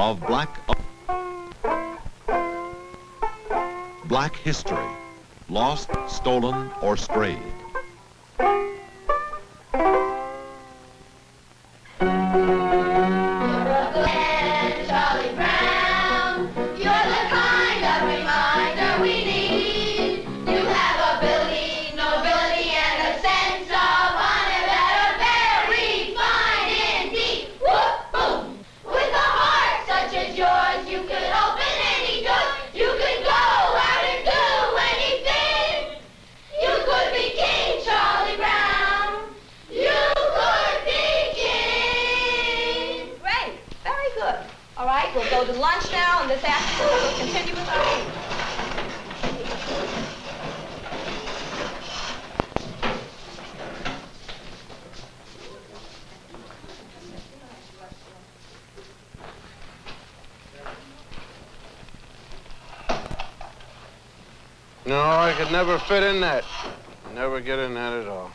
of Black history, lost, stolen, or strayed. We'll go to lunch now, and this afternoon we'll continue with our meeting. No, I could never fit in that. Never get in that at all.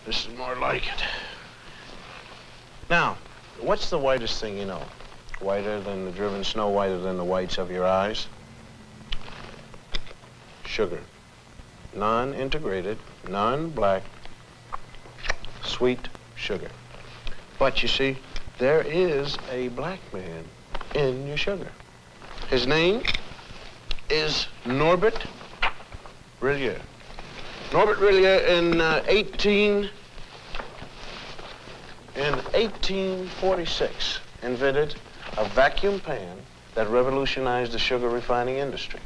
This is more like it. Now, what's the whitest thing you know? Whiter than the driven snow, whiter than the whites of your eyes? Sugar. Non-integrated, non-black, sweet sugar. But you see, there is a black man in your sugar. His name is Norbert Rillier. Norbert Rillier in 1846 invented a vacuum pan that revolutionized the sugar refining industry.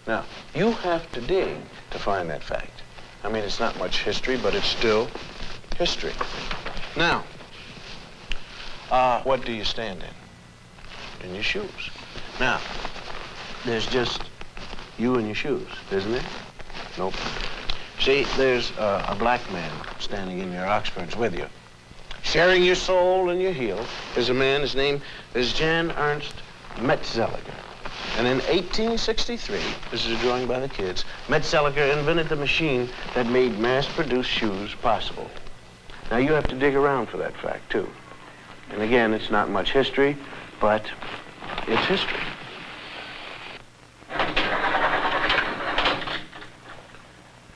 Now, you have to dig to find that fact. I mean, it's not much history, but it's still history. Now, what do you stand in? In your shoes. Now, there's just you and your shoes, isn't there? Nope. See, there's a black man standing in your Oxfords with you. Sharing your soul and your heel is a man, his name is Jan Ernst Metzelger. And in 1863, this is a drawing by the kids, Metzelger invented the machine that made mass-produced shoes possible. Now, you have to dig around for that fact, too. And again, it's not much history, but it's history.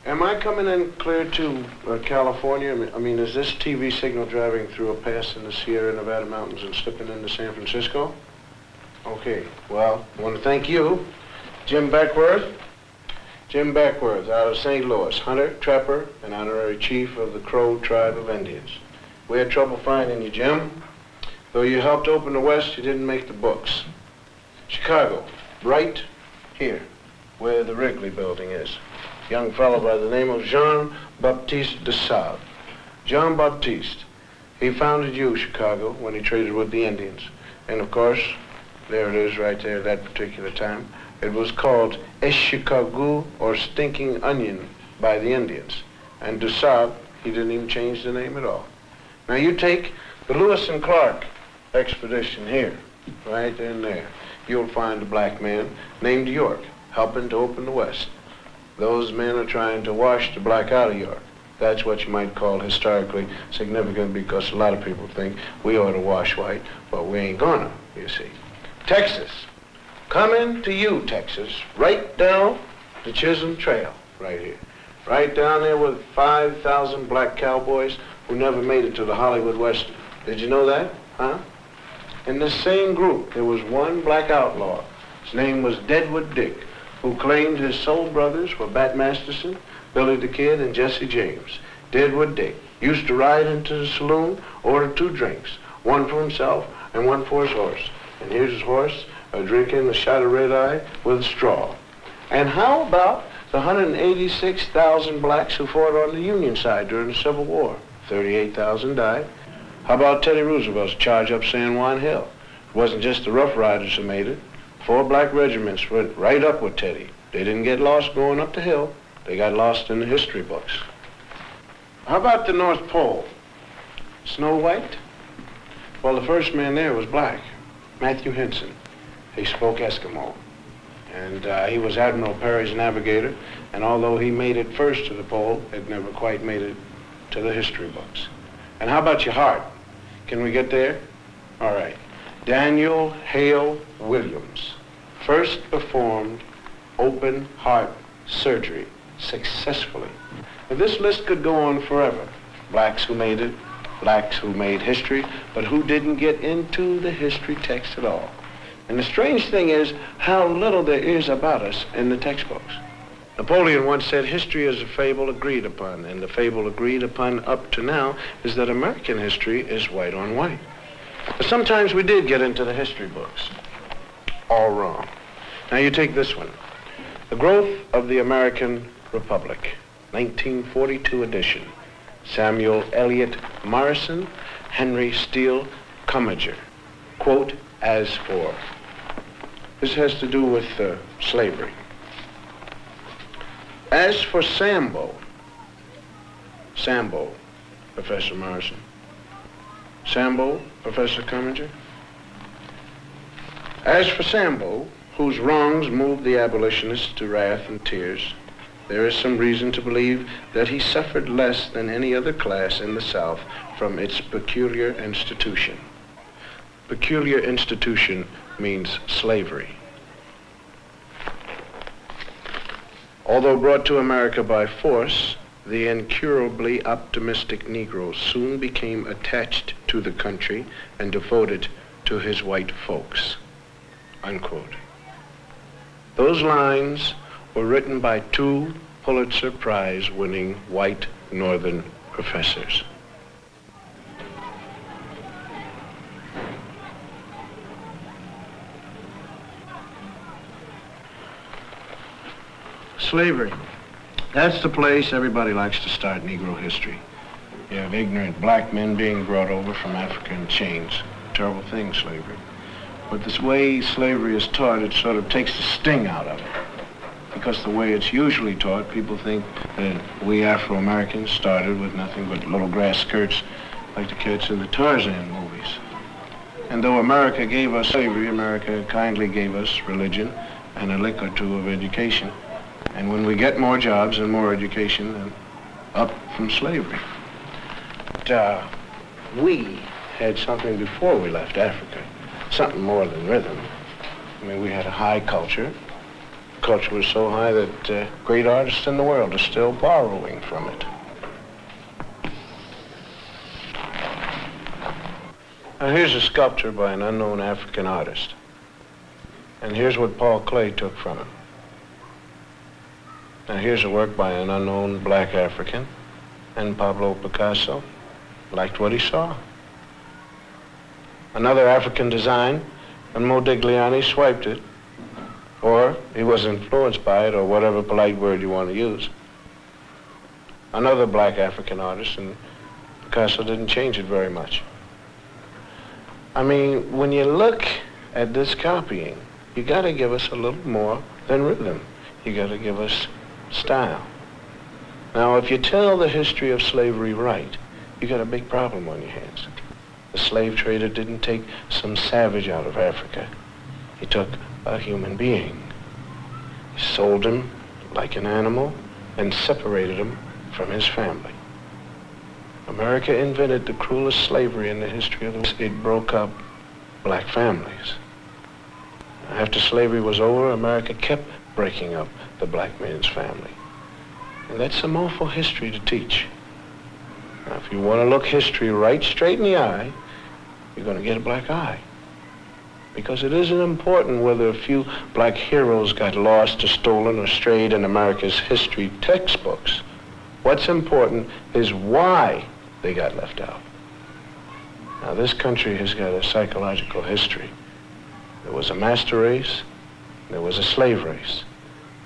Am I coming in clear to California? I mean, is this TV signal driving through a pass in the Sierra Nevada mountains and slipping into San Francisco? Okay, well, I want to thank you, Jim Beckworth. Jim Beckworth out of St. Louis, hunter, trapper, and honorary chief of the Crow tribe of Indians. We had trouble finding you, Jim. Though you helped open the West, you didn't make the books. Chicago, right here, where the Wrigley building is. Young fellow by the name of Jean-Baptiste de Sable. Jean-Baptiste, he founded Chicago, when he traded with the Indians. And of course, there it is right there at that particular time. It was called Chicago, or Stinking Onion, by the Indians. And de Sable, he didn't even change the name at all. Now you take the Lewis and Clark expedition here, right in there. You'll find a black man named York, helping to open the West. Those men are trying to wash the black out of York. That's what you might call historically significant, because a lot of people think we ought to wash white, but we ain't gonna, you see. Texas. Coming to you, Texas, right down the Chisholm Trail, right here. Right down there with 5,000 black cowboys who never made it to the Hollywood Western. Did you know that, huh? In this same group, there was one black outlaw. His name was Deadwood Dick, who claimed his soul brothers were Bat Masterson, Billy the Kid, and Jesse James. Deadwood Dick used to ride into the saloon, order 2 drinks, one for himself and one for his horse. And here's his horse, drinking a shot of red-eye with a straw. And how about the 186,000 blacks who fought on the Union side during the Civil War? 38,000 died. How about Teddy Roosevelt's charge up San Juan Hill? It wasn't just the Rough Riders who made it. 4 black regiments went right up with Teddy. They didn't get lost going up the hill. They got lost in the history books. How about the North Pole? Snow White? Well, the first man there was black, Matthew Henson. He spoke Eskimo. And he was Admiral Perry's navigator. And although he made it first to the pole, it never quite made it to the history books. And how about your heart? Can we get there? All right. Daniel Hale Williams first performed open heart surgery successfully. Now, this list could go on forever. Blacks who made it, blacks who made history, but who didn't get into the history text at all. And the strange thing is how little there is about us in the textbooks. Napoleon once said history is a fable agreed upon, and the fable agreed upon up to now is that American history is white on white. But sometimes we did get into the history books. All wrong. Now you take this one. The Growth of the American Republic, 1942 edition. Samuel Eliot Morrison, Henry Steele Commager. Quote, as for. This has to do with slavery. As for Sambo, Professor Morrison. Sambo, Professor Commager. As for Sambo, whose wrongs moved the abolitionists to wrath and tears, there is some reason to believe that he suffered less than any other class in the South from its peculiar institution. Peculiar institution means slavery. Although brought to America by force, the incurably optimistic Negro soon became attached to the country and devoted to his white folks. Unquote. Those lines were written by two Pulitzer Prize-winning white Northern professors. Slavery. That's the place everybody likes to start Negro history. You have ignorant black men being brought over from Africa in chains. Terrible thing, slavery. But this way slavery is taught, it sort of takes the sting out of it. Because the way it's usually taught, people think that we Afro-Americans started with nothing but little grass skirts like the kids in the Tarzan movies. And though America gave us slavery, America kindly gave us religion and a lick or two of education. And when we get more jobs and more education, then up from slavery. But we had something before we left Africa, something more than rhythm. I mean, we had a high culture. Culture was so high that great artists in the world are still borrowing from it. Now here's a sculpture by an unknown African artist. And here's what Paul Klee took from him. Now here's a work by an unknown black African, and Pablo Picasso liked what he saw. Another African design, and Modigliani swiped it, or he was influenced by it, or whatever polite word you want to use. Another black African artist, and Picasso didn't change it very much. I mean, when you look at this copying, you gotta give us a little more than rhythm. You gotta give us style. Now, if you tell the history of slavery right, you got a big problem on your hands. The slave trader didn't take some savage out of Africa. He took a human being. He sold him like an animal and separated him from his family. America invented the cruelest slavery in the history of the world. It broke up black families. After slavery was over, America kept breaking up the black man's family. And that's some awful history to teach. Now, if you want to look history right straight in the eye, you're going to get a black eye. Because it isn't important whether a few black heroes got lost or stolen or strayed in America's history textbooks. What's important is why they got left out. Now, this country has got a psychological history. There was a master race, there was a slave race.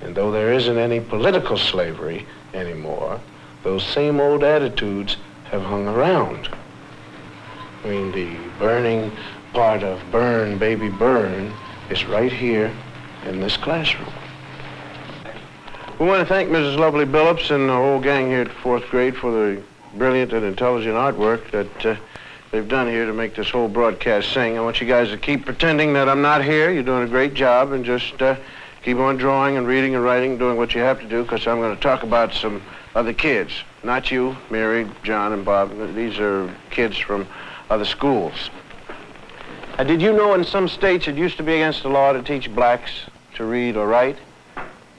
And though there isn't any political slavery anymore, those same old attitudes have hung around. I mean, the burning part of Burn, Baby Burn is right here in this classroom. We want to thank Mrs. Lovely Billups and the whole gang here at fourth grade for the brilliant and intelligent artwork that they've done here to make this whole broadcast sing. I want you guys to keep pretending that I'm not here. You're doing a great job, and just keep on drawing and reading and writing, doing what you have to do, because I'm going to talk about some other kids. Not you, Mary, John, and Bob. These are kids from other schools. Did you know in some states it used to be against the law to teach blacks to read or write?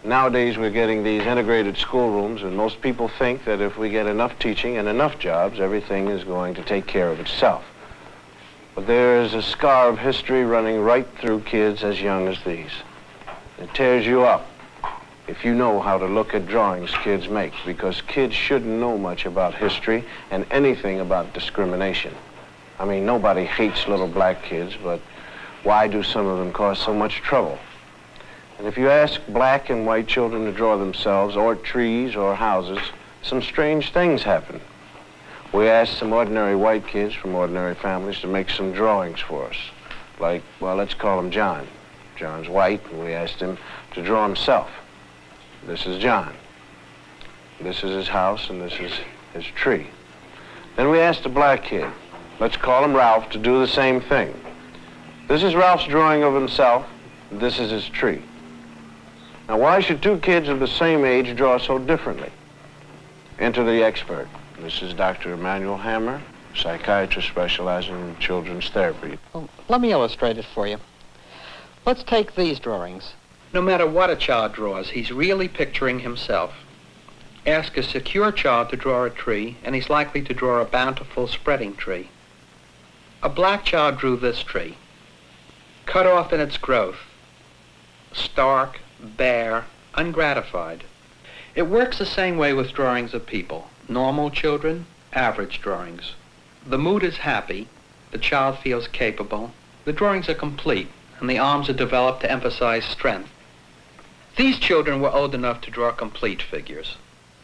Nowadays we're getting these integrated schoolrooms, and most people think that if we get enough teaching and enough jobs, everything is going to take care of itself. But there is a scar of history running right through kids as young as these. It tears you up if you know how to look at drawings kids make, because kids shouldn't know much about history and anything about discrimination. I mean, nobody hates little black kids, but why do some of them cause so much trouble? And if you ask black and white children to draw themselves, or trees, or houses, some strange things happen. We asked some ordinary white kids from ordinary families to make some drawings for us. Like, well, let's call him John. John's white, and we asked him to draw himself. This is John. This is his house, and this is his tree. Then we asked a black kid, let's call him Ralph, to do the same thing. This is Ralph's drawing of himself. This is his tree. Now, why should two kids of the same age draw so differently? Enter the expert. This is Dr. Emmanuel Hammer, psychiatrist specializing in children's therapy. Well, let me illustrate it for you. Let's take these drawings. No matter what a child draws, he's really picturing himself. Ask a secure child to draw a tree, and he's likely to draw a bountiful, spreading tree. A black child drew this tree, cut off in its growth, stark, bare, ungratified. It works the same way with drawings of people. Normal children, average drawings. The mood is happy, the child feels capable, the drawings are complete, and the arms are developed to emphasize strength. These children were old enough to draw complete figures.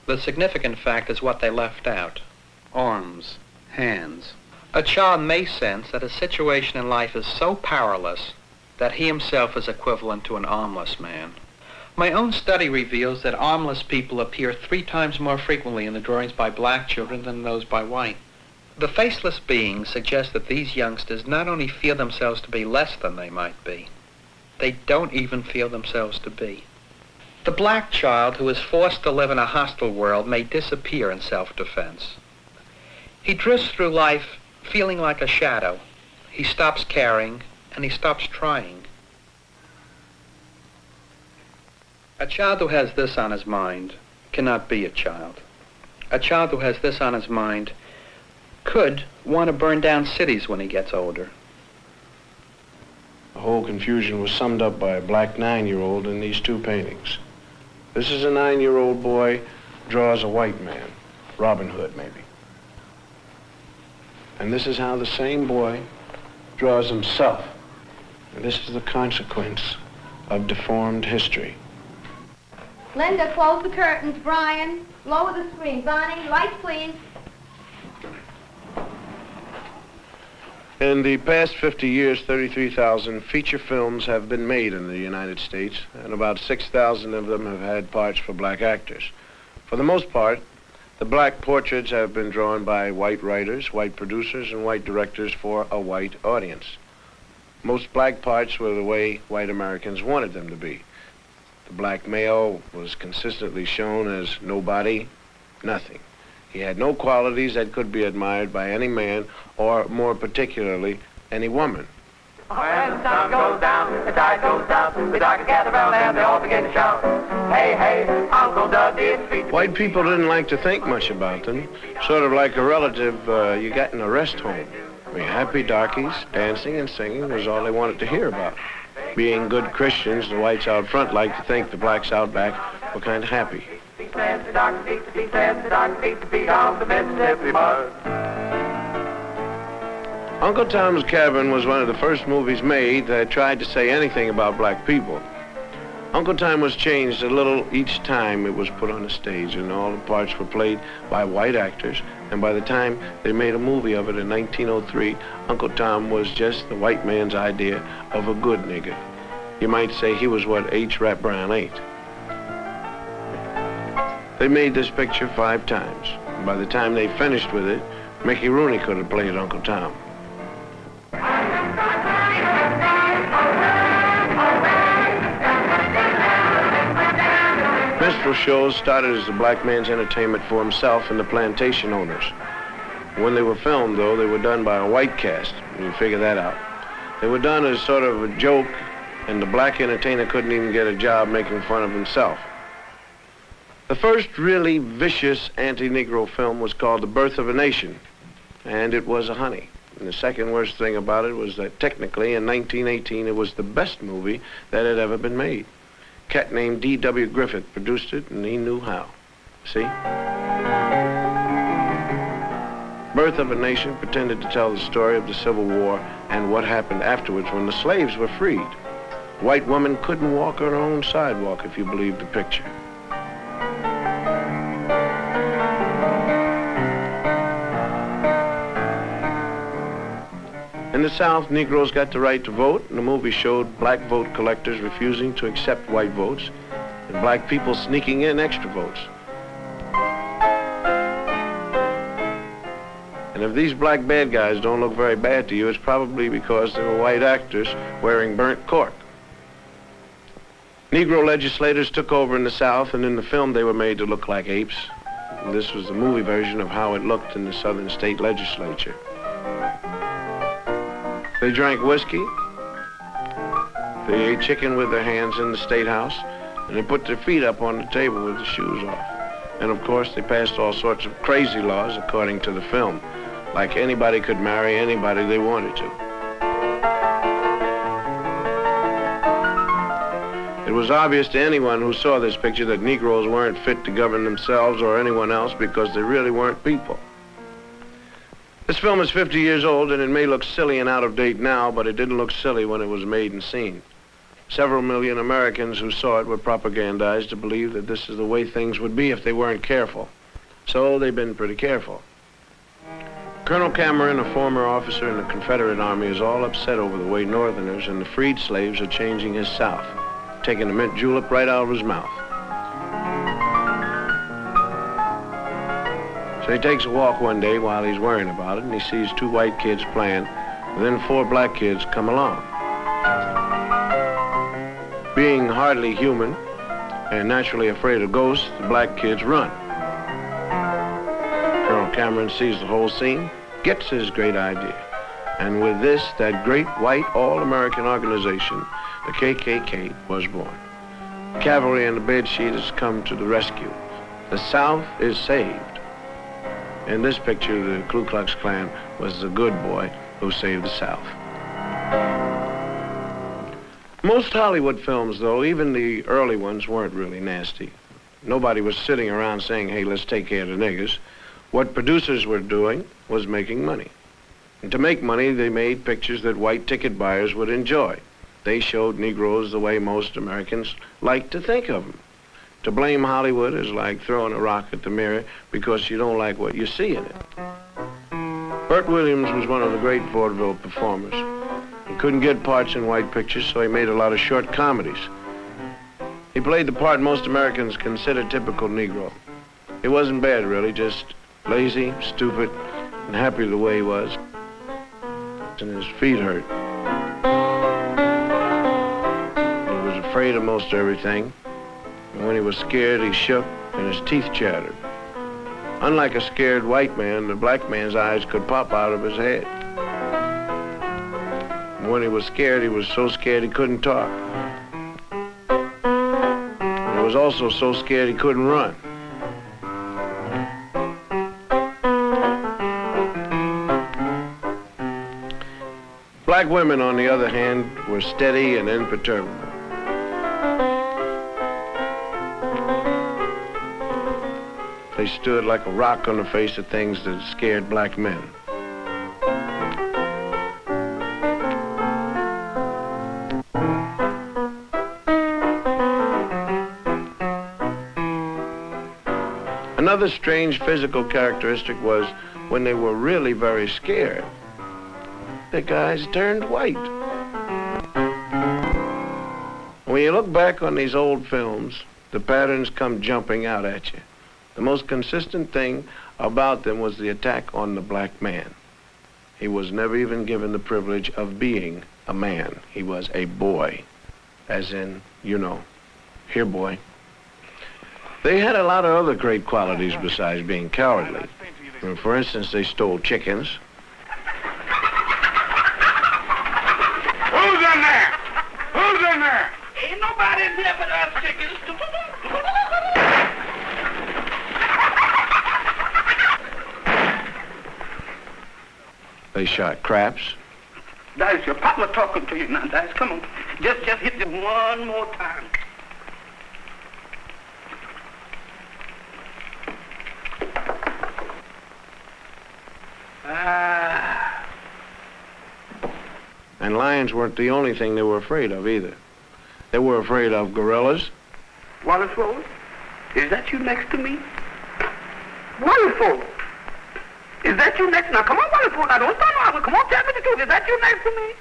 The significant fact is what they left out: arms, hands. A child may sense that a situation in life is so powerless that he himself is equivalent to an armless man. My own study reveals that armless people appear 3 times more frequently in the drawings by black children than those by white. The faceless beings suggest that these youngsters not only feel themselves to be less than they might be, they don't even feel themselves to be. The black child who is forced to live in a hostile world may disappear in self-defense. He drifts through life feeling like a shadow. He stops caring, and he stops trying. A child who has this on his mind cannot be a child. A child who has this on his mind could want to burn down cities when he gets older. The whole confusion was summed up by a black 9-year-old in these 2 paintings. This is a 9-year-old boy draws a white man, Robin Hood maybe. And this is how the same boy draws himself. And this is the consequence of deformed history. Linda, close the curtains. Brian, lower the screen. Bonnie, lights, please. In the past 50 years, 33,000 feature films have been made in the United States, and about 6,000 of them have had parts for black actors. For the most part, the black portraits have been drawn by white writers, white producers, and white directors for a white audience. Most black parts were the way white Americans wanted them to be. The black male was consistently shown as nobody, nothing. He had no qualities that could be admired by any man, or more particularly, any woman. When the sun goes down, the tide goes down, we dark gather round and they all begin to shout, hey, hey, Uncle Dudley, it's feet. White people didn't like to think much about them, sort of like a relative you got in a rest home. I mean, happy darkies, dancing and singing was all they wanted to hear about. Being good Christians, the whites out front liked to think the blacks out back were kind of happy. Uncle Tom's Cabin was one of the first movies made that tried to say anything about black people. Uncle Tom was changed a little each time it was put on the stage, and all the parts were played by white actors, and by the time they made a movie of it in 1903, Uncle Tom was just the white man's idea of a good nigger. You might say he was what H. Rap Brown ain't. They made this picture 5 times. And by the time they finished with it, Mickey Rooney could have played Uncle Tom. Minstrel shows started as the black man's entertainment for himself and the plantation owners. When they were filmed, though, they were done by a white cast. You figure that out. They were done as sort of a joke, and the black entertainer couldn't even get a job making fun of himself. The first really vicious anti-Negro film was called The Birth of a Nation, and it was a honey. And the second worst thing about it was that technically in 1918 it was the best movie that had ever been made. A cat named D.W. Griffith produced it, and he knew how. See? Birth of a Nation pretended to tell the story of the Civil War and what happened afterwards when the slaves were freed. White women couldn't walk on their own sidewalk, if you believe the picture. In the South, Negroes got the right to vote, and the movie showed black vote collectors refusing to accept white votes, and black people sneaking in extra votes. And if these black bad guys don't look very bad to you, it's probably because they were white actors wearing burnt cork. Negro legislators took over in the South, and in the film they were made to look like apes. And this was the movie version of how it looked in the Southern state legislature. They drank whiskey, they ate chicken with their hands in the State House, and they put their feet up on the table with the shoes off. And of course, they passed all sorts of crazy laws according to the film, like anybody could marry anybody they wanted to. It was obvious to anyone who saw this picture that Negroes weren't fit to govern themselves or anyone else because they really weren't people. This film is 50 years old, and it may look silly and out of date now, but it didn't look silly when it was made and seen. Several million Americans who saw it were propagandized to believe that this is the way things would be if they weren't careful. So they've been pretty careful. Colonel Cameron, a former officer in the Confederate Army, is all upset over the way Northerners and the freed slaves are changing his South, taking the mint julep right out of his mouth. So he takes a walk one day while he's worrying about it, and he sees two white kids playing, and then four black kids come along. Being hardly human and naturally afraid of ghosts, the black kids run. Colonel Cameron sees the whole scene, gets his great idea, and with this, that great white all-American organization, the KKK, was born. The cavalry and the bedsheet has come to the rescue. The South is saved. In this picture, the Ku Klux Klan was the good boy who saved the South. Most Hollywood films, though, even the early ones, weren't really nasty. Nobody was sitting around saying, hey, let's take care of the niggers. What producers were doing was making money. And to make money, they made pictures that white ticket buyers would enjoy. They showed Negroes the way most Americans like to think of them. To blame Hollywood is like throwing a rock at the mirror because you don't like what you see in it. Burt Williams was one of the great vaudeville performers. He couldn't get parts in white pictures, so he made a lot of short comedies. He played the part most Americans consider typical Negro. He wasn't bad, really, just lazy, stupid, and happy the way he was. And his feet hurt. He was afraid of most everything. And when he was scared, he shook and his teeth chattered. Unlike a scared white man, the black man's eyes could pop out of his head. And when he was so scared he couldn't talk. And he was also so scared he couldn't run. Black women, on the other hand, were steady and imperturbable. They stood like a rock on the face of things that scared black men. Another strange physical characteristic was when they were really very scared, the guys turned white. When you look back on these old films, the patterns come jumping out at you. The most consistent thing about them was the attack on the black man. He was never even given the privilege of being a man. He was a boy, as in, you know, here, boy. They had a lot of other great qualities besides being cowardly. For instance, they stole chickens. in here, but I'll check it. They shot craps. Dice, your partner talking to you now, Dice. Come on. Just hit it one more time. And lions weren't the only thing they were afraid of either. They were afraid of gorillas. Wallace Rose, is that you next to me? Wonderful. Is that you next? Now, come on, Wallingford. Now, don't start arguing. Come on, tell me the truth. Is that you next to me?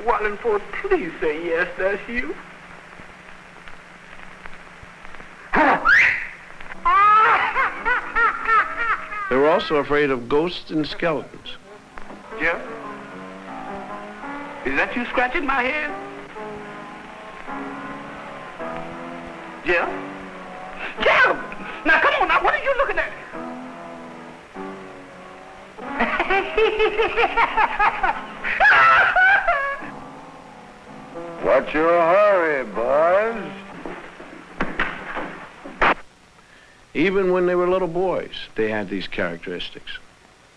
Wallingford, please say yes, that's you. They were also afraid of ghosts and skeletons. Jeff? Is that you scratching my head? Jeff? Jeff! Now, come on, now, what are you looking at? What's your hurry, boys? Even when they were little boys, they had these characteristics.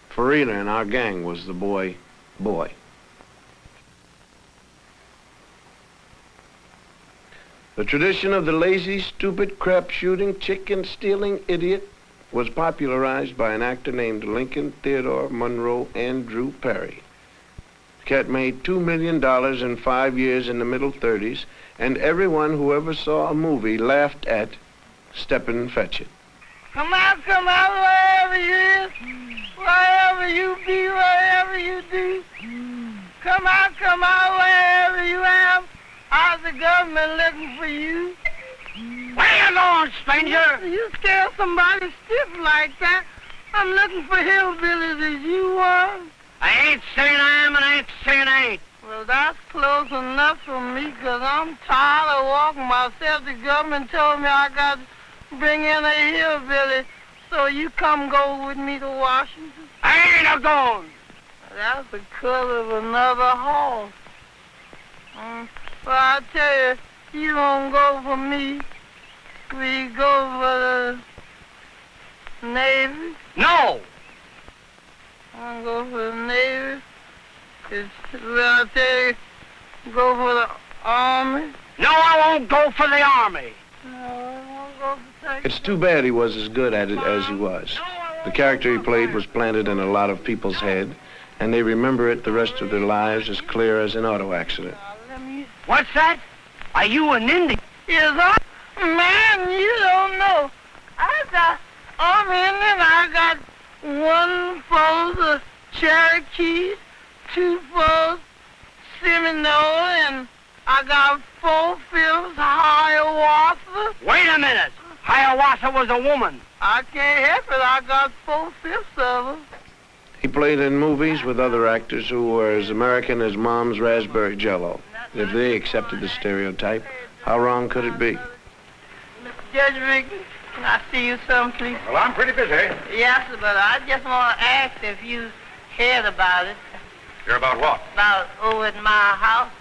Farina in our gang was the boy. The tradition of the lazy, stupid, crap-shooting, chicken-stealing idiot was popularized by an actor named Lincoln Theodore Monroe Andrew Perry. The cat made $2 million in 5 years in the middle 30s, and everyone who ever saw a movie laughed at Steppin' Fetchit. Come out, wherever you is, wherever you be, wherever you do. Come out, wherever you am. How's the government looking for you? Where you going, stranger? You scare somebody stiff like that. I'm looking for hillbillies as you are. I ain't saying I am and I ain't saying I ain't. Well, that's close enough for me, 'cause I'm tired of walking myself. The government told me I got to bring in a hillbilly, so you come go with me to Washington. I ain't a-going. That's the color of another horse. Well, I tell you, you don't go for me. We go for the Navy. No. I go for the Navy. Well, I tell you, go for the Army. No, I won't go for the Army. No, I won't go for Texas. It's too bad he was as good at it as he was. The character he played was planted in a lot of people's head, and they remember it the rest of their lives as clear as an auto accident. What's that? Are you an Indian? Yes, man, you don't know. I got Army Indian. I got 1 for the Cherokee, 2 for Seminole, and I got 4/5 Hiawatha. Wait a minute. Hiawatha was a woman. I can't help it. I got 4/5 of them. He played in movies with other actors who were as American as Mom's raspberry jello. If they accepted the stereotype, how wrong could it be? Judge Rickey, can I see you some, please? Well, I'm pretty busy. Yes, but I just want to ask if you heard about it. Hear about what? About over at my house,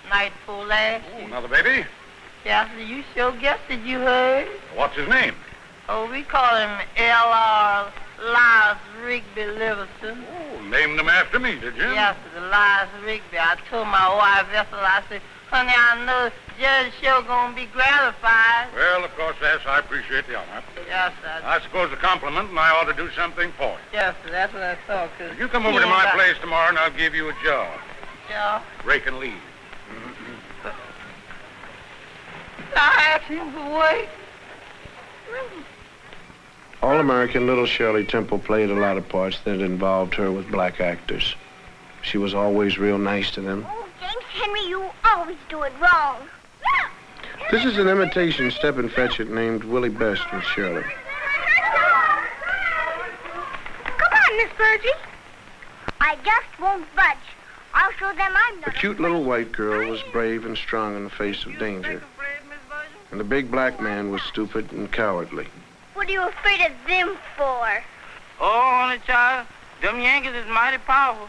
night before last. Oh, another baby? Yes, you sure guessed it, you heard. What's his name? Oh, we call him L.R. Elias Rigby Livingston. Oh, named him after me, did you? Yes, Elias Rigby. I told my wife, Ethel, I said, honey, I know Judge sure gonna be gratified. Well, of course, yes, I appreciate the honor. Yes, sir. I suppose a compliment, and I ought to do something for you. Yes, sir, that's what I thought. You come over to my place tomorrow, and I'll give you a job. Yeah. Raking leaves. I asked him to wait. All-American little Shirley Temple played a lot of parts that involved her with black actors. She was always real nice to them. Oh, James Henry, you always do it wrong. This is an imitation Steppin' Fetchit named Willie Best with Shirley. Come on, Miss Virgie. I just won't budge. I'll show them I'm not The cute little white girl was brave and strong in the face of danger. And the big black man was stupid and cowardly. What are you afraid of them for? Oh, honey, child, them Yankees is mighty powerful.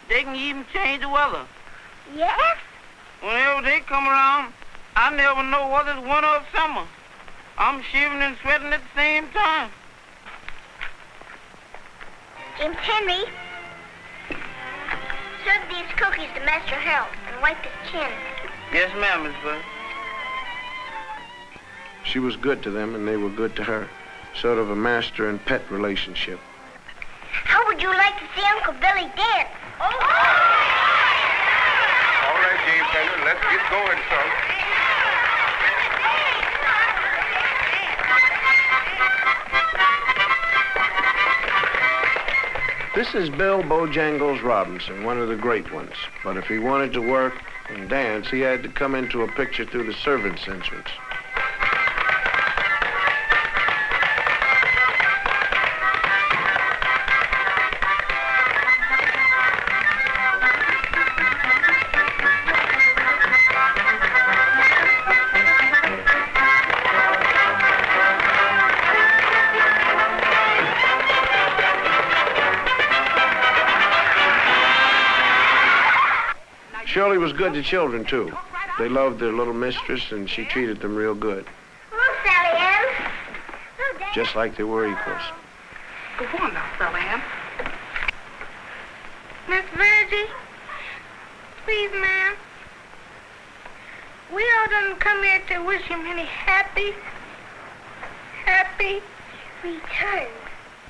They can even change the weather. Yes? Whenever they come around, I never know whether it's winter or summer. I'm shivering and sweating at the same time. James Henry, serve these cookies to Master Harold and wipe his chin. Yes, ma'am, Miss Bird. She was good to them, and they were good to her. Sort of a master and pet relationship. How would you like to see Uncle Billy dance? All right, James Henry, let's get going, son. This is Bill Bojangles Robinson, one of the great ones. But if he wanted to work and dance, he had to come into a picture through the servants' entrance. Shirley was good to children, too. They loved their little mistress, and she treated them real good. Oh, Sally Ann. Oh, Dad. Just like they were equals. Go on now, Sally Ann. Miss Virgie, please, ma'am. We all done come here to wish him many happy Returns.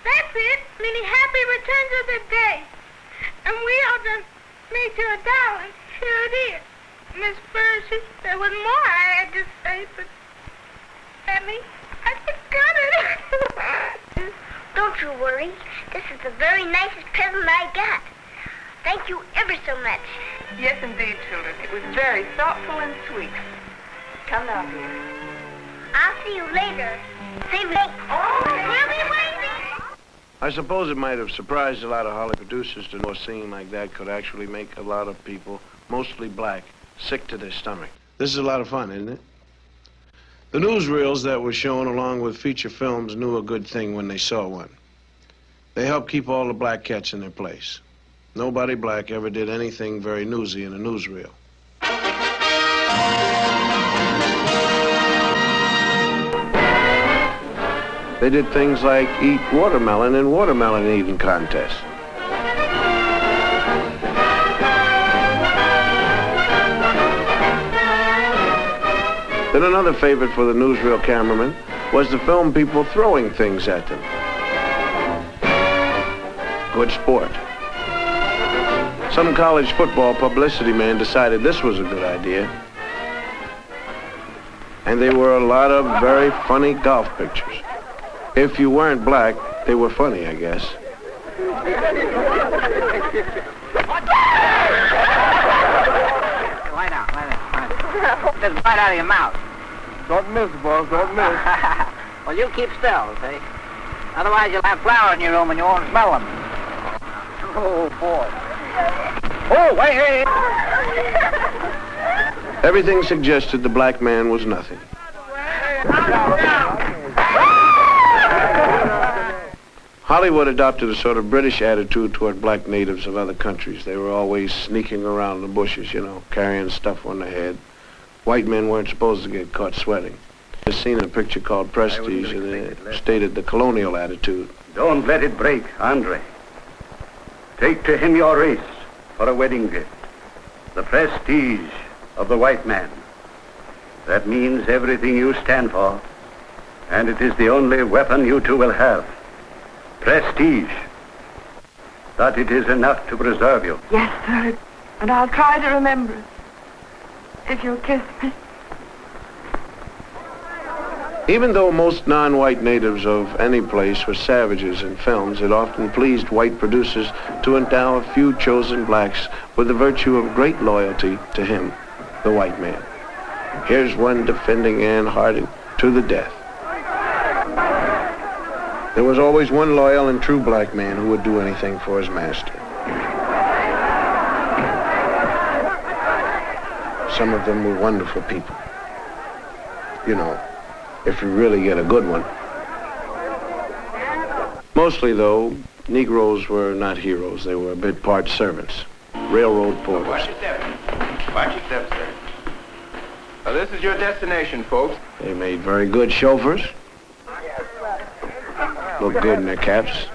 That's it. Many happy returns of the day. And we all done made you a darling. Here it is. Miss Virgie, there was more I had to say, but Ellie, I forgot it. Don't you worry. This is the very nicest present I got. Thank you ever so much. Yes, indeed, children. It was very thoughtful and sweet. Come now, dear. I'll see you later. See me. Oh, he'll be waiting. I suppose it might have surprised a lot of Hollywood producers to know a scene like that could actually make a lot of people, mostly black, sick to their stomach. This is a lot of fun, isn't it? The newsreels that were shown along with feature films knew a good thing when they saw one. They helped keep all the black cats in their place. Nobody black ever did anything very newsy in a newsreel. They did things like eat watermelon in watermelon eating contests. Then another favorite for the newsreel cameraman was to film people throwing things at them. Good sport. Some college football publicity man decided this was a good idea. And there were a lot of very funny golf pictures. If you weren't black, they were funny, I guess. Lie down. Just bite out of your mouth. Don't miss, boss. Don't miss. Well, you keep still, see? Otherwise, you'll have flowers in your room and you won't smell them. Oh, boy. Oh, wait. Everything suggested the black man was nothing. Hollywood adopted a sort of British attitude toward black natives of other countries. They were always sneaking around the bushes, you know, carrying stuff on their head. White men weren't supposed to get caught sweating. I've seen a picture called Prestige, and it stated the colonial attitude. Don't let it break, Andre. Take to him your race for a wedding gift. The prestige of the white man. That means everything you stand for, and it is the only weapon you two will have. Prestige. That it is enough to preserve you. Yes, sir. And I'll try to remember it. If you'll kiss me. Even though most non-white natives of any place were savages in films, it often pleased white producers to endow a few chosen blacks with the virtue of great loyalty to him, the white man. Here's one defending Anne Harding to the death. There was always one loyal and true black man who would do anything for his master. Some of them were wonderful people. You know, if you really get a good one. Mostly, though, Negroes were not heroes. They were a bit part servants, railroad porters. Watch your step, sir. This is your destination, folks. They made very good chauffeurs. Look good in their caps.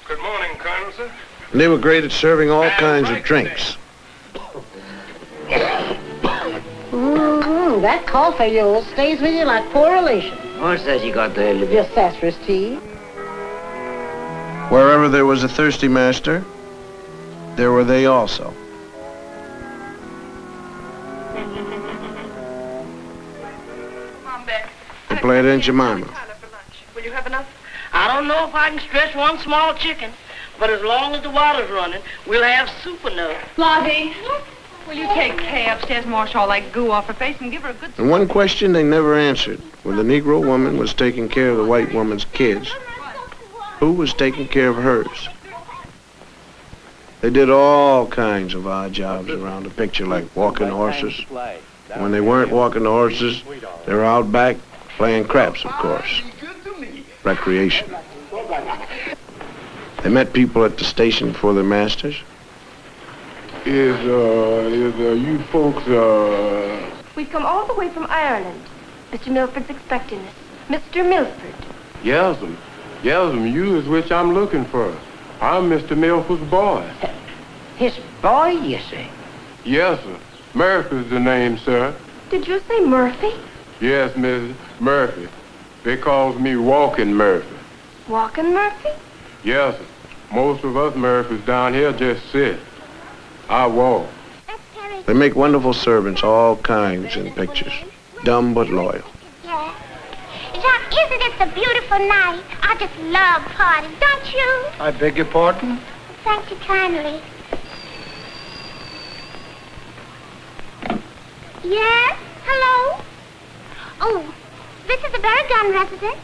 Good morning, Colonel, sir. And they were great at serving all kinds of drinks. That coffee of yours stays with you like poor relation. What's that you got there, Libby? Just sassafras tea. Wherever there was a thirsty master, there were they also. Come back. They played Aunt Jemima. Will you have enough? I don't know if I can stretch one small chicken, but as long as the water's running, we'll have soup enough. Lottie, will you take Kay upstairs and wash all that goo off her face and give her a good... And one question they never answered. When the Negro woman was taking care of the white woman's kids, who was taking care of hers? They did all kinds of odd jobs around the picture, like walking horses. When they weren't walking the horses, they were out back playing craps, of course. Recreation. They met people at the station before their masters. Is you folks, We've come all the way from Ireland. Mr. Milford's expecting us. Mr. Milford. Yes'm, you is which I'm looking for. I'm Mr. Milford's boy. His boy, you say? Yes, sir. Murphy's the name, sir. Did you say Murphy? Yes, Mrs. Murphy. They calls me Walking Murphy. Walking Murphy? Yes, sir. Most of us Murphys down here just sit. I walk. They make wonderful servants, all kinds in pictures. Dumb but loyal. Yeah. John, isn't it a beautiful night? I just love parties, don't you? I beg your pardon? Thank you kindly. Yes? Hello? Oh, this is the Berrigan residence.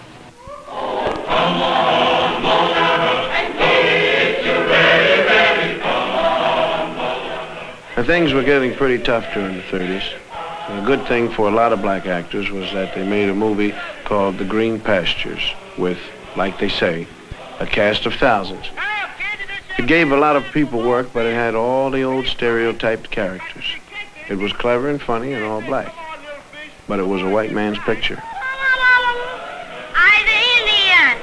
And things were getting pretty tough during the 30s. And a good thing for a lot of black actors was that they made a movie called The Green Pastures with, like they say, a cast of thousands. It gave a lot of people work, but it had all the old stereotyped characters. It was clever and funny and all black. But it was a white man's picture. I'm the Indian.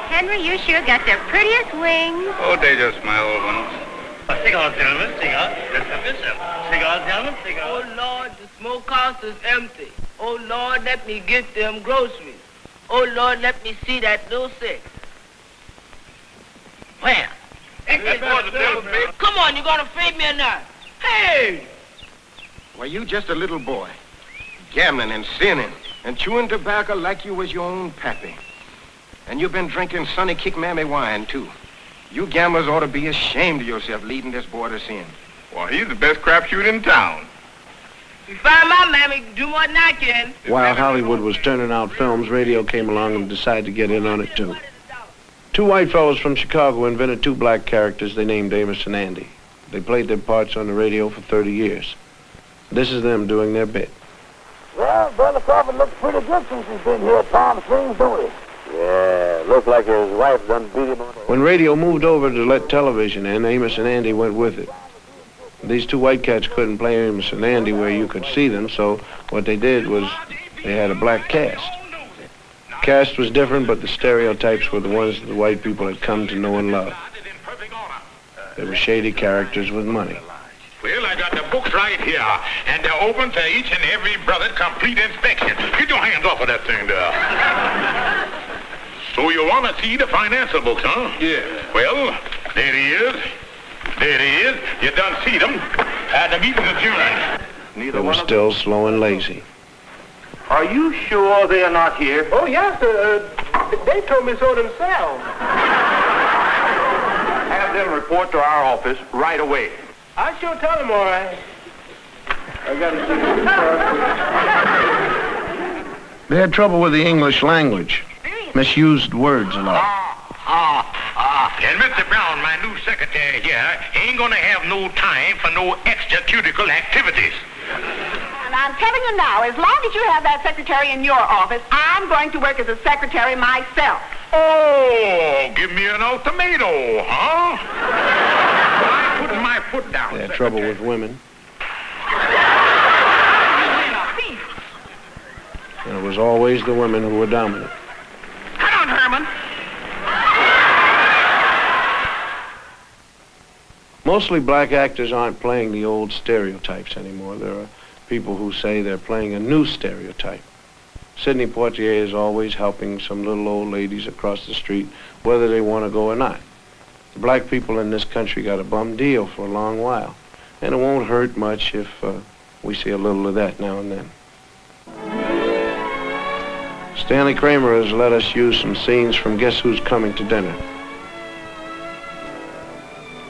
Henry, you sure got the prettiest wings. Oh, they just my old ones. Cigar, gentlemen, cigar. Let's have yourself. Cigar, gentlemen, cigar. Oh, Lord, the smokehouse is empty. Oh, Lord, let me get them groceries. Oh, Lord, let me see that little six. Where? Come on, you gonna feed me or not? Hey! Why, you just a little boy, gambling and sinning and chewing tobacco like you was your own pappy. And you've been drinking Sonny Kick Mammy wine, too. You gamblers ought to be ashamed of yourself leading this boy to sin. Well, he's the best crapshoot in town. You find my mammy, do more than I can. While Hollywood was turning out films, radio came along and decided to get in on it, too. Two white fellows from Chicago invented two black characters they named Amos and Andy. They played their parts on the radio for 30 years. This is them doing their bit. Well, Brother Crawford looks pretty good since he's been here. Tom Springs, don't he? Yeah, looks like his wife done beat him on the... When radio moved over to let television in, Amos and Andy went with it. These two white cats couldn't play Amos and Andy where you could see them, so what they did was they had a black cast. The cast was different, but the stereotypes were the ones that the white people had come to know and love. They were shady characters with money. Well, I got the books right here, and they're open to each and every brother complete inspection. Get your hands off of that thing there. So you want to see the financial books, huh? Yeah. Well, there he is. There he is. You done see them. The meeting's adjourned. They were still slow and lazy. Are you sure they are not here? Oh, yes, they told me so themselves. Have them report to our office right away. I sure tell them, all right. I got to see. They had trouble with the English language. Misused words a lot. And Mr. Brown, my new secretary here, ain't gonna have no time for no extracurricular activities. And I'm telling you now, as long as you have that secretary in your office, I'm going to work as a secretary myself. Oh, give me an ultimatum, huh? I'm putting my foot down. They had trouble with women. And it was always the women who were dominant. Come on, Herman. Mostly black actors aren't playing the old stereotypes anymore. There are people who say they're playing a new stereotype. Sidney Poitier is always helping some little old ladies across the street, whether they want to go or not. The black people in this country got a bum deal for a long while, and it won't hurt much if we see a little of that now and then. Stanley Kramer has let us use some scenes from Guess Who's Coming to Dinner.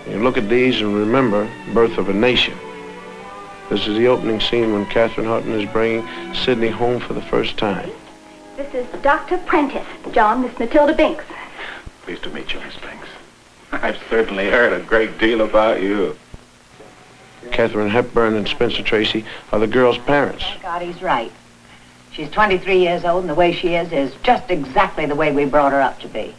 You look at these and remember Birth of a Nation. This is the opening scene when Katherine Hutton is bringing Sidney home for the first time. This is Dr. Prentice. John, Miss Matilda Binks. Pleased to meet you, Miss Binks. I've certainly heard a great deal about you. Katharine Hepburn and Spencer Tracy are the girl's parents. Thank God he's right. She's 23 years old, and the way she is just exactly the way we brought her up to be.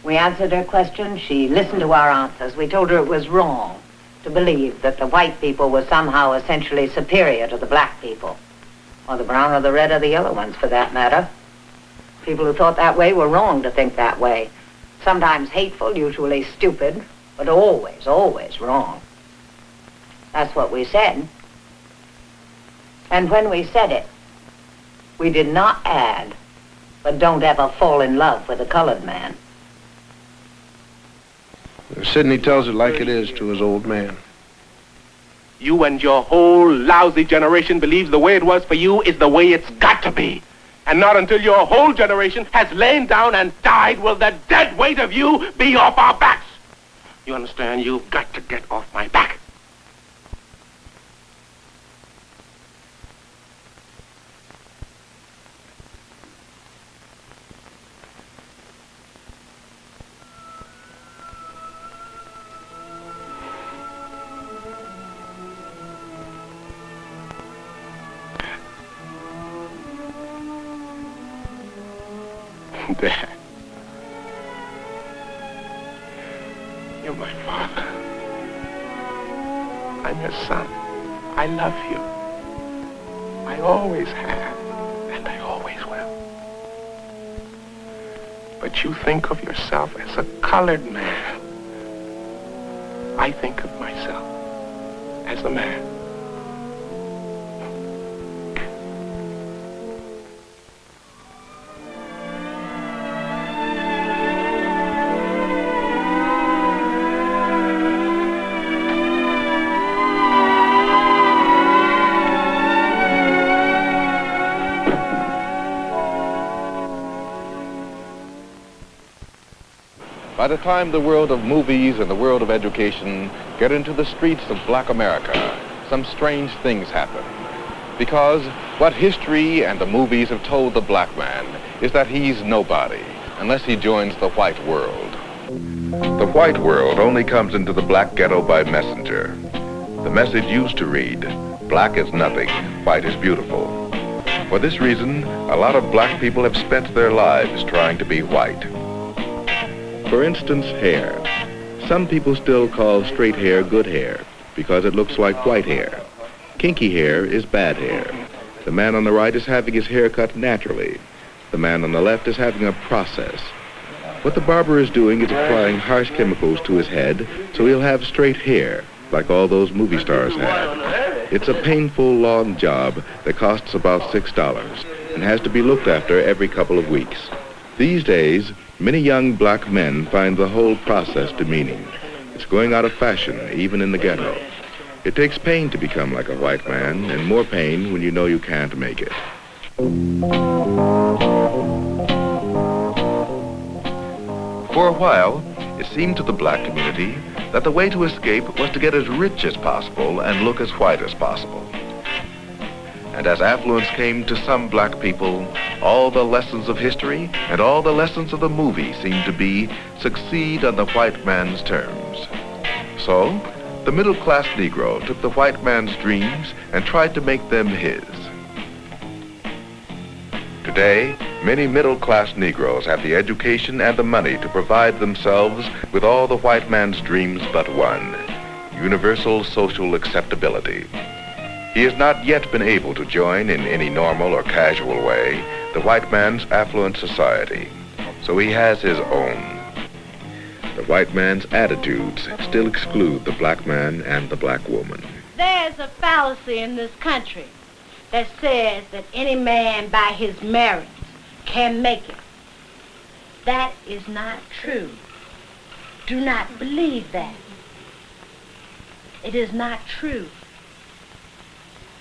We answered her questions. She listened to our answers. We told her it was wrong to believe that the white people were somehow essentially superior to the black people, or the brown or the red or the yellow ones, for that matter. People who thought that way were wrong to think that way. Sometimes hateful, usually stupid, but always, always wrong. That's what we said. And when we said it, we did not add, but don't ever fall in love with a colored man. Sidney tells it like it is to his old man. You and your whole lousy generation believes the way it was for you is the way it's got to be. And not until your whole generation has lain down and died will the dead weight of you be off our backs. You understand? You've got to get off my back. Dad, you're my father. I'm your son. I love you. I always have, and I always will. But you think of yourself as a colored man. I think of myself as a man. By the time the world of movies and the world of education get into the streets of black America, some strange things happen. Because what history and the movies have told the black man is that he's nobody unless he joins the white world. The white world only comes into the black ghetto by messenger. The message used to read, black is nothing, white is beautiful. For this reason, a lot of black people have spent their lives trying to be white. For instance, hair. Some people still call straight hair good hair because it looks like white hair. Kinky hair is bad hair. The man on the right is having his hair cut naturally. The man on the left is having a process. What the barber is doing is applying harsh chemicals to his head so he'll have straight hair like all those movie stars have. It's a painful, long job that costs about $6 and has to be looked after every couple of weeks. These days, many young black men find the whole process demeaning. It's going out of fashion, even in the ghetto. It takes pain to become like a white man, and more pain when you know you can't make it. For a while, it seemed to the black community that the way to escape was to get as rich as possible and look as white as possible. And as affluence came to some black people, all the lessons of history and all the lessons of the movie seemed to be succeed on the white man's terms. So, the middle-class Negro took the white man's dreams and tried to make them his. Today, many middle-class Negroes have the education and the money to provide themselves with all the white man's dreams but one, universal social acceptability. He has not yet been able to join in any normal or casual way the white man's affluent society, so he has his own. The white man's attitudes still exclude the black man and the black woman. There's a fallacy in this country that says that any man by his merits can make it. That is not true. Do not believe that. It is not true.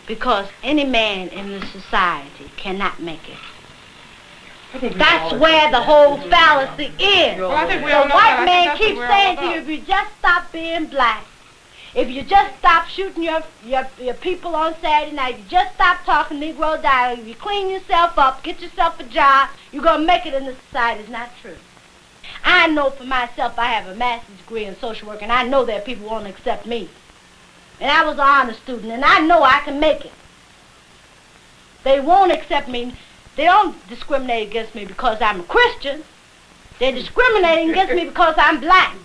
Because any man in this society cannot make it. That's where the whole fallacy is. Well, I think we The all know white that. I man think that's keeps what we're all saying to you, about. if you just stop being black, if you just stop shooting your people on Saturday night, you just stop talking Negro dialect, if you clean yourself up, get yourself a job, you're going to make it in this society. It's not true. I know for myself I have a master's degree in social work, and I know that people won't accept me. And I was an honor student, and I know I can make it. They won't accept me. They don't discriminate against me because I'm a Christian. They're discriminating against me because I'm black.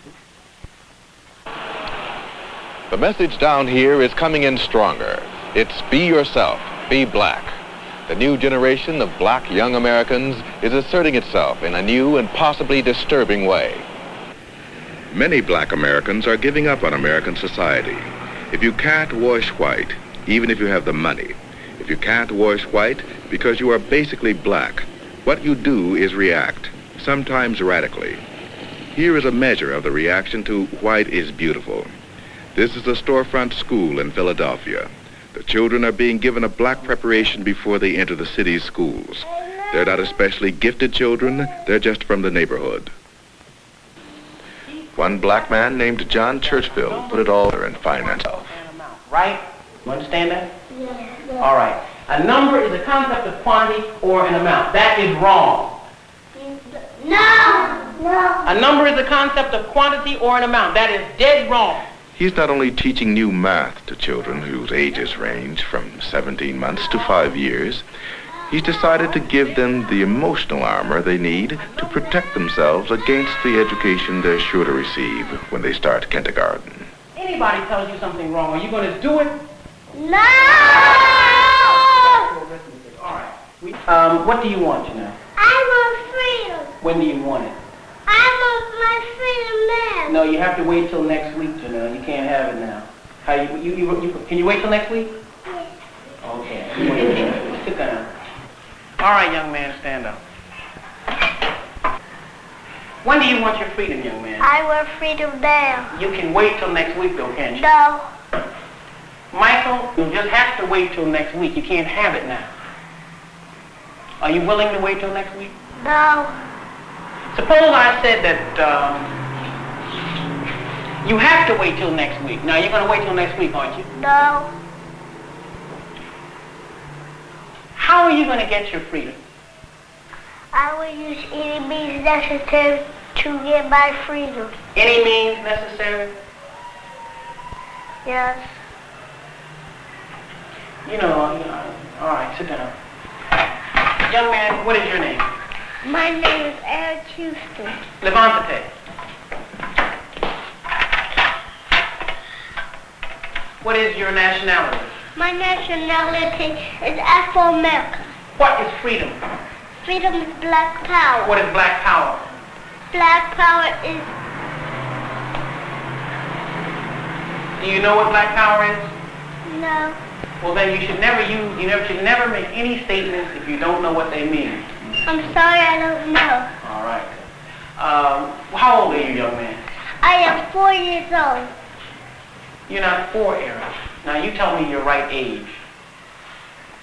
The message down here is coming in stronger. It's be yourself, be black. The new generation of black young Americans is asserting itself in a new and possibly disturbing way. Many black Americans are giving up on American society. If you can't wash white, even if you have the money, if you can't wash white because you are basically black, what you do is react, sometimes radically. Here is a measure of the reaction to white is beautiful. This is a storefront school in Philadelphia. The children are being given a black preparation before they enter the city's schools. They're not especially gifted children, they're just from the neighborhood. One black man named John Churchville put it all together in finance. Right? You understand that? Yeah. All right. A number is a concept of quantity or an amount. That is wrong. No. A number is a concept of quantity or an amount. That is dead wrong. He's not only teaching new math to children whose ages range from 17 months to 5 years, he's decided to give them the emotional armor they need to protect themselves against the education they're sure to receive when they start kindergarten. Anybody tells you something wrong, are you going to do it? No! All right. What do you want, you know? I want freedom. When do you want it? I want my freedom now. No, you have to wait till next week, you know. You can't have it now. How can you wait till next week? Yes. Okay. Sit down. All right, young man, stand up. When do you want your freedom, young man? I want freedom now. You can wait till next week, though, can't you? No. Michael, you just have to wait till next week. You can't have it now. Are you willing to wait till next week? No. Suppose I said that you have to wait till next week. Now, you're going to wait till next week, aren't you? No. How are you going to get your freedom? I will use any means necessary to get my freedom. Any means necessary? Yes. You know, all right, sit down. Young man, what is your name? My name is Eric Houston. Levante. What is your nationality? My nationality is Afro-American. What is freedom? Freedom is black power. What is black power? Black power is... Do you know what black power is? No. Well, then you should never should never make any statements if you don't know what they mean. I'm sorry, I don't know. All right. How old are you, young man? I am 4 years old. You're not 4, Eric. Now, you tell me your right age.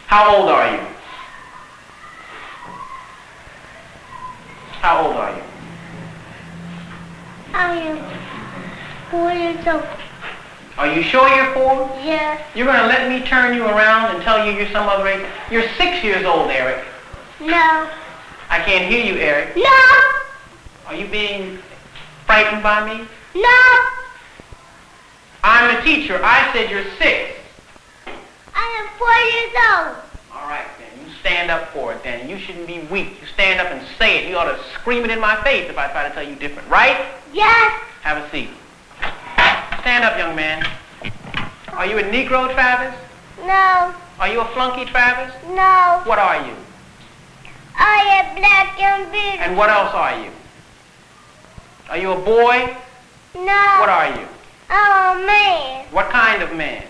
How old are you? How old are you? I am 4 years old. Are you sure you're 4? Yes. You're going to let me turn you around and tell you you're some other age? You're 6 years old, Eric. No. I can't hear you, Eric. No. Are you being frightened by me? No. I'm a teacher. I said you're 6. I am 4 years old. All right, then. You stand up for it, then. You shouldn't be weak. You stand up and say it. You ought to scream it in my face if I try to tell you different, right? Yes. Have a seat. Stand up, young man. Are you a Negro, Travis? No. Are you a flunky, Travis? No. What are you? I am black and beautiful. And what else are you? Are you a boy? No. What are you? I'm a man. What kind of man?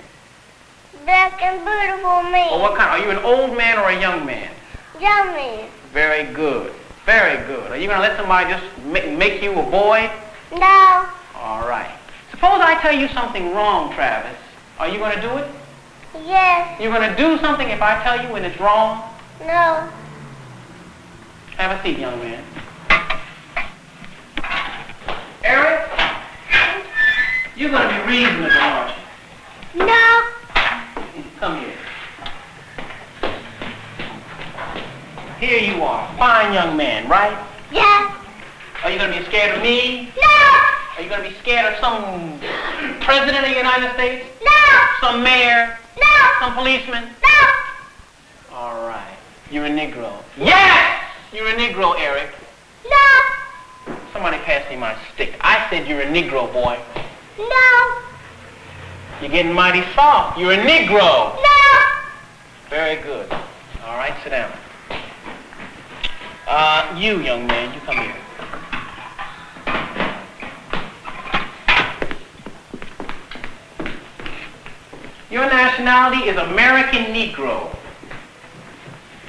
Black and beautiful man. Or what kind? Are you an old man or a young man? Young man. Very good. Very good. Are you going to let somebody just make you a boy? No. All right. Suppose I tell you something wrong, Travis. Are you going to do it? Yes. You're going to do something if I tell you when it's wrong? No. Have a seat, young man. Eric, you're going to be reasonable, aren't you? No. Come here. Here you are, fine young man, right? Yes. Are you going to be scared of me? No. Are you going to be scared of some president of the United States? No. Some mayor? No. Some policeman? No. All right. You're a Negro. Yes! You're a Negro, Eric. No. Somebody pass me my stick. I said you're a Negro, boy. No. You're getting mighty soft. You're a Negro. No. Very good. All right, sit down. You, young man, you come here. Your nationality is American Negro.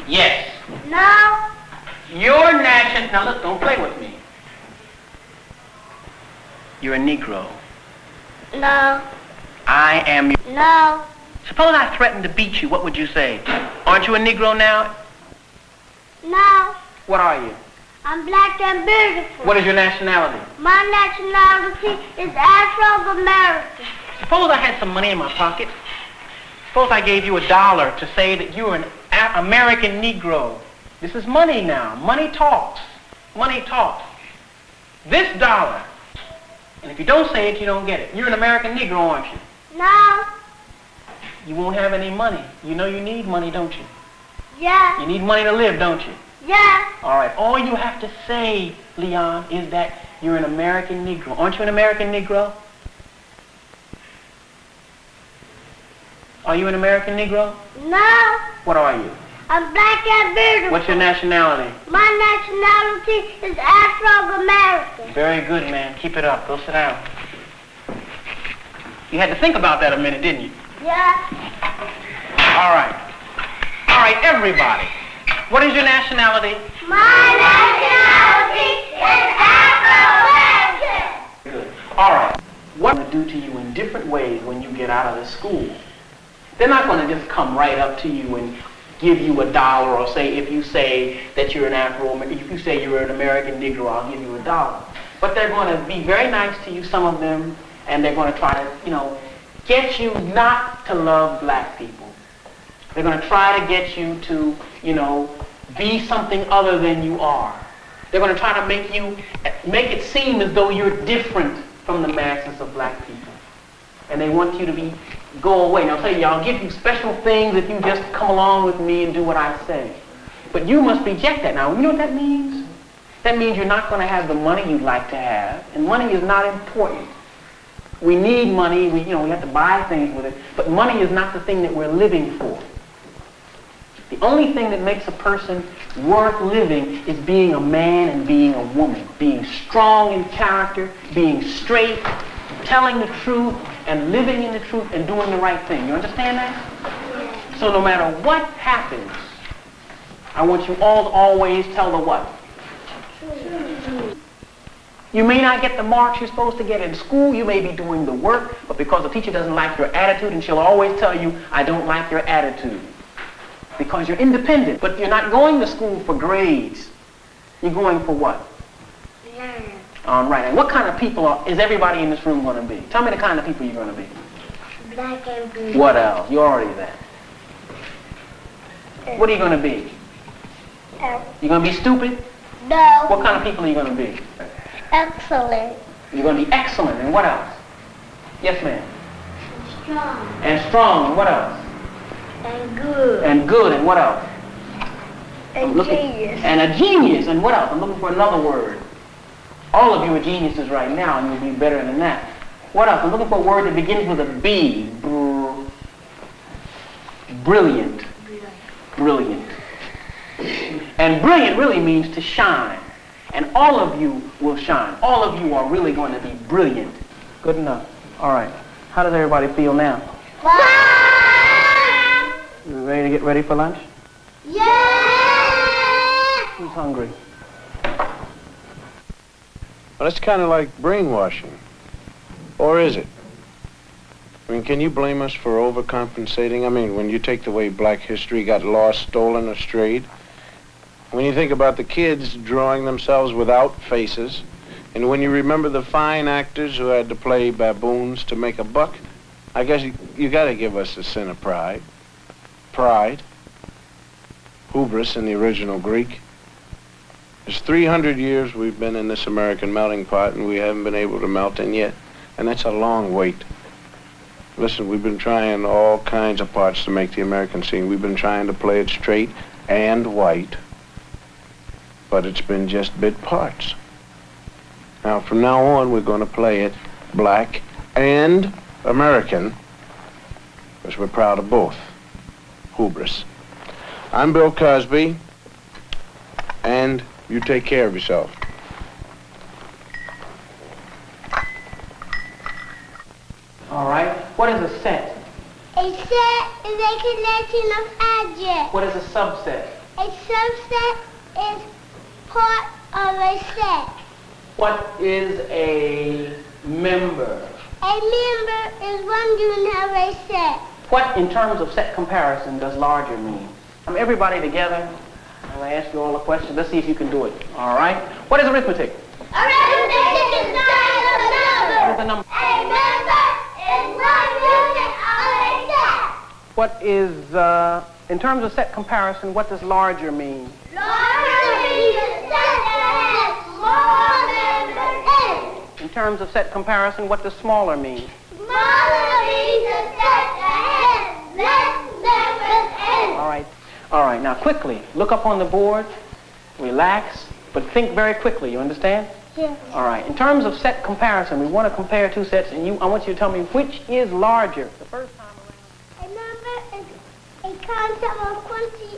Yes. No. Your nation... Now look, don't play with me. You're a Negro. No. I am... No. Suppose I threatened to beat you, what would you say? Aren't you a Negro now? No. What are you? I'm black and beautiful. What is your nationality? My nationality is Afro-American. Suppose I had some money in my pocket. Suppose I gave you $1 to say that you're an American Negro. This is money now. Money talks. Money talks. This $1. And if you don't say it, you don't get it. You're an American Negro, aren't you? No. You won't have any money. You know you need money, don't you? Yeah. You need money to live, don't you? Yeah. All right. All you have to say, Leon, is that you're an American Negro. Aren't you an American Negro? Are you an American Negro? No. What are you? I'm black and beautiful. What's your nationality? My nationality is Afro-American. Very good, man. Keep it up. Go sit down. You had to think about that a minute, didn't you? Yeah. All right. All right, everybody. What is your nationality? My nationality is Afro-American. Good. All right. What will do to you in different ways when you get out of the school? They're not going to just come right up to you and give you $1 or say, if you say that you're an if you say you're an American Negro, I'll give you $1. But they're going to be very nice to you, some of them, and they're going to try to, get you not to love black people. They're going to try to get you to, be something other than you are. They're going to try to make it seem as though you're different from the masses of black people. And they want you to go away. Now, I'll tell you, I'll give you special things if you just come along with me and do what I say. But you must reject that. Now, you know what that means? That means you're not going to have the money you'd like to have, and money is not important. We need money. We have to buy things with it, but money is not the thing that we're living for. The only thing that makes a person worth living is being a man and being a woman, being strong in character, being straight, telling the truth, and living in the truth and doing the right thing. You understand that? So no matter what happens, I want you all to always tell the what? You may not get the marks you're supposed to get in school. You may be doing the work, but because the teacher doesn't like your attitude, and she'll always tell you, I don't like your attitude. Because you're independent, but you're not going to school for grades. You're going for what? Yeah. All right, and what kind of people is everybody in this room going to be? Tell me the kind of people you're going to be. Black and beautiful. What else? You're already that. What are you going to be? You're going to be stupid? No. What kind of people are you going to be? Excellent. You're going to be excellent, and what else? Yes, ma'am. Strong. And strong, and what else? And good. And good, and what else? And genius. And a genius, and what else? I'm looking for another word. All of you are geniuses right now, and you'll be better than that. What else? I'm looking for a word that begins with a B. Brilliant. Brilliant. And brilliant really means to shine. And all of you will shine. All of you are really going to be brilliant. Good enough. All right. How does everybody feel now? You ready to get ready for lunch? Yeah! Who's hungry? Well, that's kind of like brainwashing. Or is it? I mean, can you blame us for overcompensating? I mean, when you take the way black history got lost, stolen, or strayed, when you think about the kids drawing themselves without faces, and when you remember the fine actors who had to play baboons to make a buck, I guess you got to give us a sin of pride. Pride. Hubris in the original Greek. It's 300 years we've been in this American melting pot, and we haven't been able to melt in yet. And that's a long wait. Listen, we've been trying all kinds of parts to make the American scene. We've been trying to play it straight and white, but it's been just bit parts. Now, from now on, we're going to play it black and American, because we're proud of both. Hubris. I'm Bill Cosby, and you take care of yourself. All right. What is a set? A set is a collection of objects. What is a subset? A subset is part of a set. What is a member? A member is one unit of a set. What, in terms of set comparison, does larger mean? Everybody together. I'm going to ask you all the questions. Let's see if you can do it. All right. What is arithmetic? Arithmetic is the science of numbers. What is a number? A member is one unit of a set. What is, in terms of set comparison, what does larger mean? Larger means a set that has more members in it. In terms of set comparison, what does smaller mean? Smaller means a set that has less members in it. All right. All right. Now, quickly, look up on the board, relax, but think very quickly. You understand? Yes. All right. In terms of set comparison, we want to compare two sets, and I want you to tell me which is larger. The first time around. A number is a concept of quantity